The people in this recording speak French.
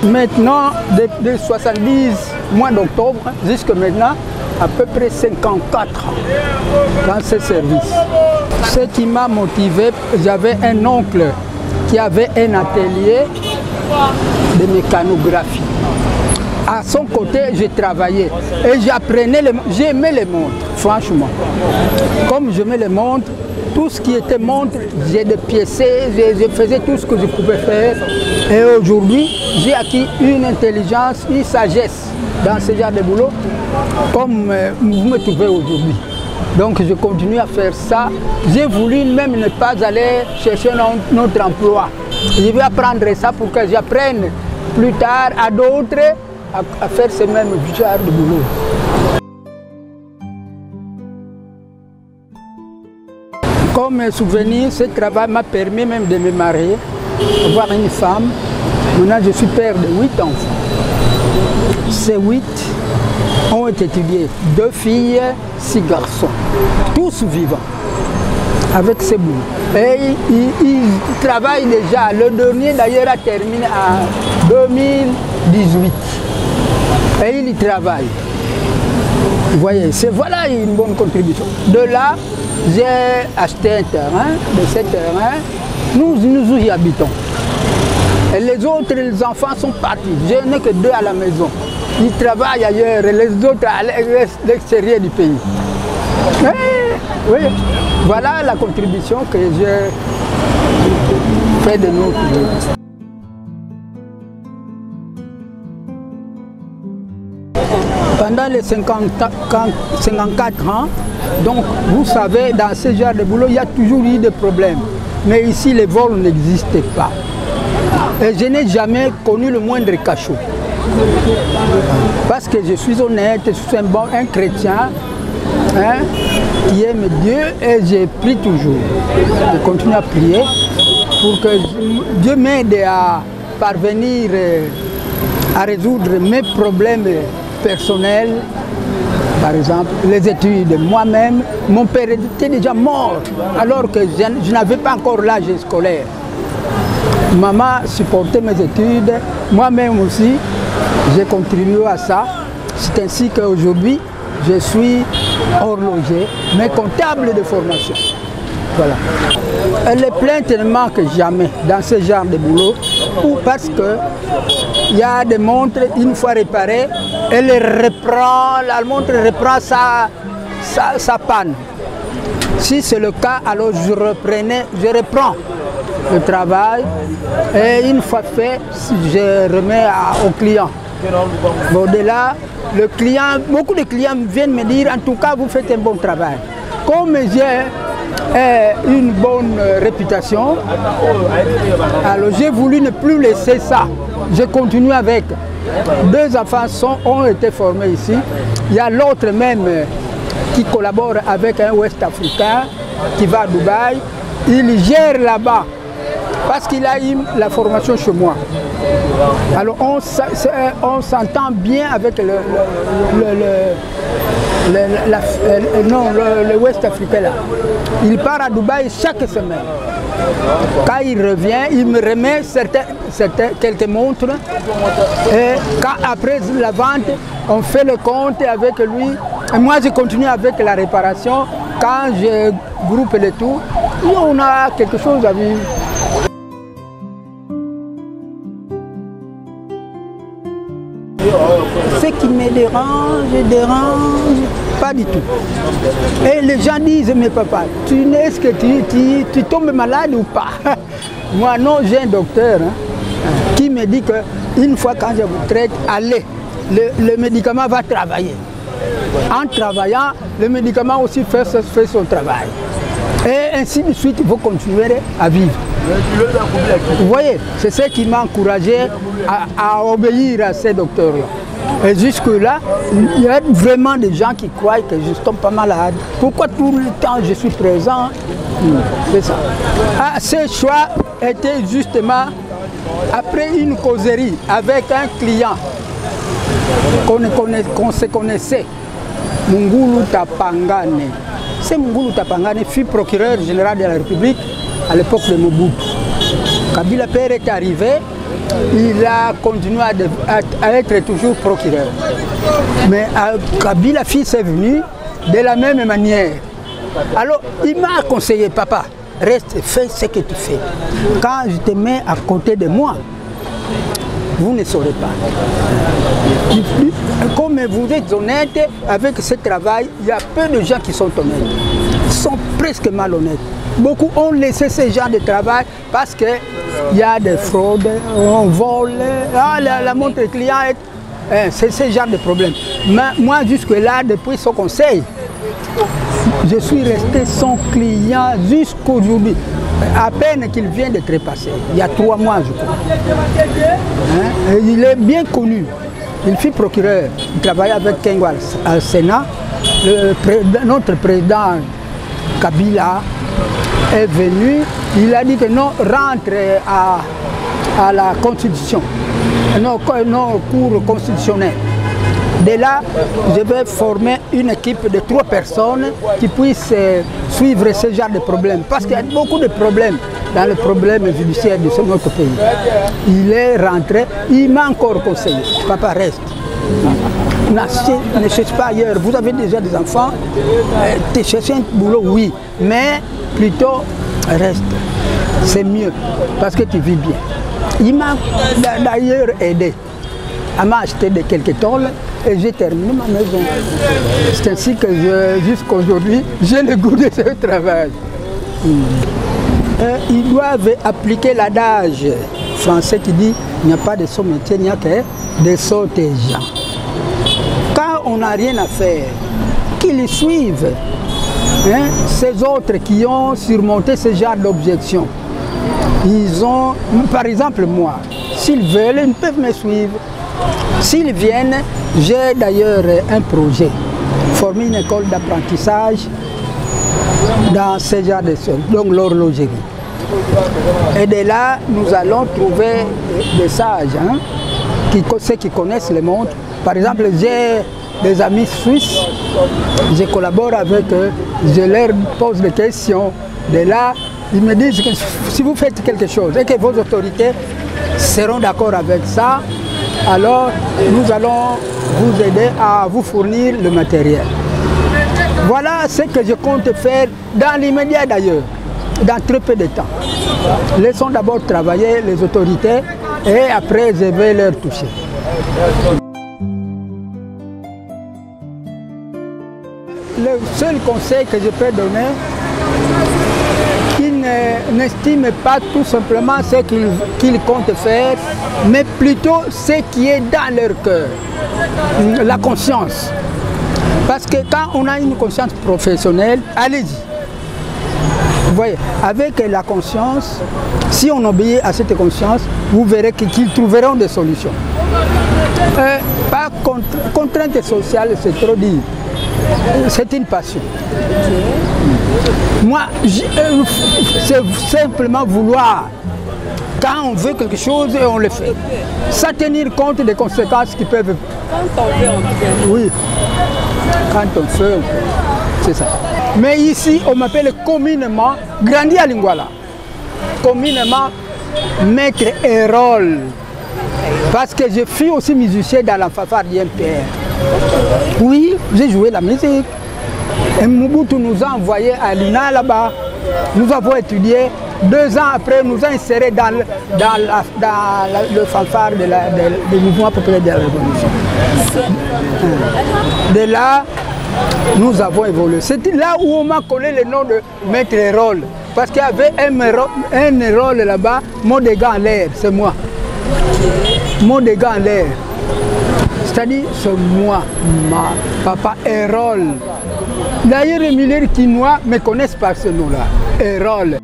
Maintenant, de 70 mois d'octobre jusqu'à maintenant, à peu près 54 ans dans ce service. Ce qui m'a motivé, j'avais un oncle qui avait un atelier de mécanographie. À son côté, j'ai travaillé et j'apprenais, j'aimais les montres, franchement. Comme j'aimais les montres, tout ce qui était montre, j'ai dépiécé, je faisais tout ce que je pouvais faire. Et aujourd'hui, j'ai acquis une intelligence, une sagesse dans ce genre de boulot, comme vous me trouvez aujourd'hui. Donc je continue à faire ça. J'ai voulu même ne pas aller chercher un autre emploi. Je vais apprendre ça pour que j'apprenne plus tard à d'autres à faire ce même genre de boulot. Comme souvenir, ce travail m'a permis même de me marier, avoir une femme. Maintenant, je suis père de 8 enfants. Ces 8 ont étudié, 2 filles, 6 garçons, tous vivants, avec ces boulots. Et ils travaillent déjà. Le dernier d'ailleurs a terminé en 2018. Et il y travaille. Vous voyez, voilà une bonne contribution. De là, j'ai acheté un terrain. De ce terrain, nous y habitons. Et les autres, les enfants sont partis. Je n'ai que 2 à la maison. Ils travaillent ailleurs et les autres à l'extérieur du pays. Et, oui, voilà la contribution que j'ai fait de notre pays. Pendant les 54 ans, donc vous savez, dans ce genre de boulot, il y a toujours eu des problèmes. Mais ici, les vols n'existaient pas. Et je n'ai jamais connu le moindre cachot. Parce que je suis honnête, je suis un chrétien qui aime Dieu et j'ai prie toujours. Je continue à prier pour que Dieu m'aide à parvenir à résoudre mes problèmes personnels. Par exemple, les études. Moi-même, mon père était déjà mort alors que je n'avais pas encore l'âge scolaire. Maman supportait mes études, moi-même aussi, j'ai contribué à ça. C'est ainsi qu'aujourd'hui, je suis horloger, mais comptable de formation. Voilà. Les plaintes ne manquent jamais dans ce genre de boulot, ou parce qu'il y a des montres, une fois réparées, la montre reprend sa panne. Si c'est le cas, alors je reprends le travail et une fois fait, je remets au client. Au-delà, beaucoup de clients viennent me dire, en tout cas, vous faites un bon travail. Comme j'ai une bonne réputation, alors j'ai voulu ne plus laisser ça. Je continue avec. 2 enfants ont été formés ici. Il y a l'autre même qui collabore avec un Ouest africain qui va à Dubaï. Il gère là-bas parce qu'il a eu la formation chez moi. Alors on s'entend bien avec le Ouest africain là. Il part à Dubaï chaque semaine. Quand il revient, il me remet quelques montres. Et après la vente, on fait le compte avec lui. Et moi, je continue avec la réparation. Quand je groupe le tout, on a quelque chose à vivre. Ce qui me dérange, pas du tout. Et les gens disent, mais papa, est-ce que tu tombes malade ou pas? Moi non, j'ai un docteur qui me dit qu'une fois quand je vous traite, allez, le médicament va travailler. En travaillant, le médicament aussi fait son travail. Et ainsi de suite, vous continuerez à vivre. Vous voyez, c'est ce qui m'a encouragé à obéir à ces docteurs-là. Et jusque-là, il y a vraiment des gens qui croient que je ne tombe pas malade. Pourquoi tout le temps je suis présent? C'est ça. Ce choix était justement après une causerie avec un client qu'on se connaissait, Mungulu Tapangane. Mungulu Tapangane fut procureur général de la République à l'époque de Mobutu. Kabila père est arrivé, il a continué à être toujours procureur. Mais Kabila fils est venu de la même manière. Alors il m'a conseillé, papa, reste, fais ce que tu fais. Quand je te mets à côté de moi, vous ne saurez pas. Comme vous êtes honnête avec ce travail, il y a peu de gens qui sont honnêtes. Ils sont presque malhonnêtes. Beaucoup ont laissé ce genre de travail parce qu'il y a des fraudes, on vole, la montre client, c'est ce genre de problème. Mais moi, jusque-là, depuis son conseil, je suis resté son client jusqu'aujourd'hui. À peine qu'il vient de trépasser, il y a 3 mois, je crois. Hein? Il est bien connu. Il fut procureur. Il travaillait avec Kengo au Sénat. Notre président Kabila est venu. Il a dit que non, rentre à la Constitution, non, cours constitutionnel. De là, je vais former une équipe de 3 personnes qui puissent suivre ce genre de problèmes. Parce qu'il y a beaucoup de problèmes dans le problème judiciaire de notre pays. Il est rentré, il m'a encore conseillé. Papa, reste. Ne cherche pas ailleurs. Vous avez déjà des enfants. Tu cherches un boulot, oui. Mais plutôt, reste. C'est mieux. Parce que tu vis bien. Il m'a d'ailleurs aidé à m'acheter quelques tôles. Et j'ai terminé ma maison. C'est ainsi que jusqu'à aujourd'hui, j'ai le goût de ce travail. Ils doivent appliquer l'adage français qui dit il n'y a pas de sot métier, il n'y a que de sots gens. Quand on n'a rien à faire, qu'ils suivent ces autres qui ont surmonté ce genre d'objections. Ils ont, par exemple moi, s'ils veulent, ils peuvent me suivre. S'ils viennent, j'ai d'ailleurs un projet, former une école d'apprentissage dans ce genre de choses, donc l'horlogerie. Et de là, nous allons trouver des sages, ceux qui connaissent le monde. Par exemple, j'ai des amis suisses, je collabore avec eux, je leur pose des questions. De là, ils me disent que si vous faites quelque chose et que vos autorités seront d'accord avec ça, alors nous allons vous aider à vous fournir le matériel. Voilà ce que je compte faire dans l'immédiat d'ailleurs, dans très peu de temps. Laissons d'abord travailler les autorités et après je vais leur toucher. Le seul conseil que je peux donner, qu'ils n'estiment pas tout simplement ce qu'ils comptent faire, mais plutôt ce qui est dans leur cœur, la conscience. Parce que quand on a une conscience professionnelle, allez-y. Vous voyez, avec la conscience, si on obéit à cette conscience, vous verrez qu'ils trouveront des solutions. Pas contrainte sociale, c'est trop dit. C'est une passion. Moi, c'est simplement vouloir. Quand on veut quelque chose, on le fait. Sans tenir compte des conséquences qui peuvent... Quand on veut, on fait. Oui. Quand on fait, c'est ça. Mais ici, on m'appelle communément, grandi à Lingwala, communément maître Hérol. Parce que je suis aussi musicien dans la fanfare d'IMPR. Oui, j'ai joué la musique. Et Mobutu nous a envoyés à l'INA là-bas. Nous avons étudié. 2 ans après, nous avons inséré dans le fanfare du mouvement populaire de la Révolution. De là, nous avons évolué. C'est là où on m'a collé le nom de Maître Hérol. Parce qu'il y avait un Hérol là-bas, mot de gars en l'air, c'est moi. Mot de gars en l'air. C'est-à-dire, c'est moi, papa Hérol. D'ailleurs, les militaires quinois me connaissent par ce nom-là, Hérol.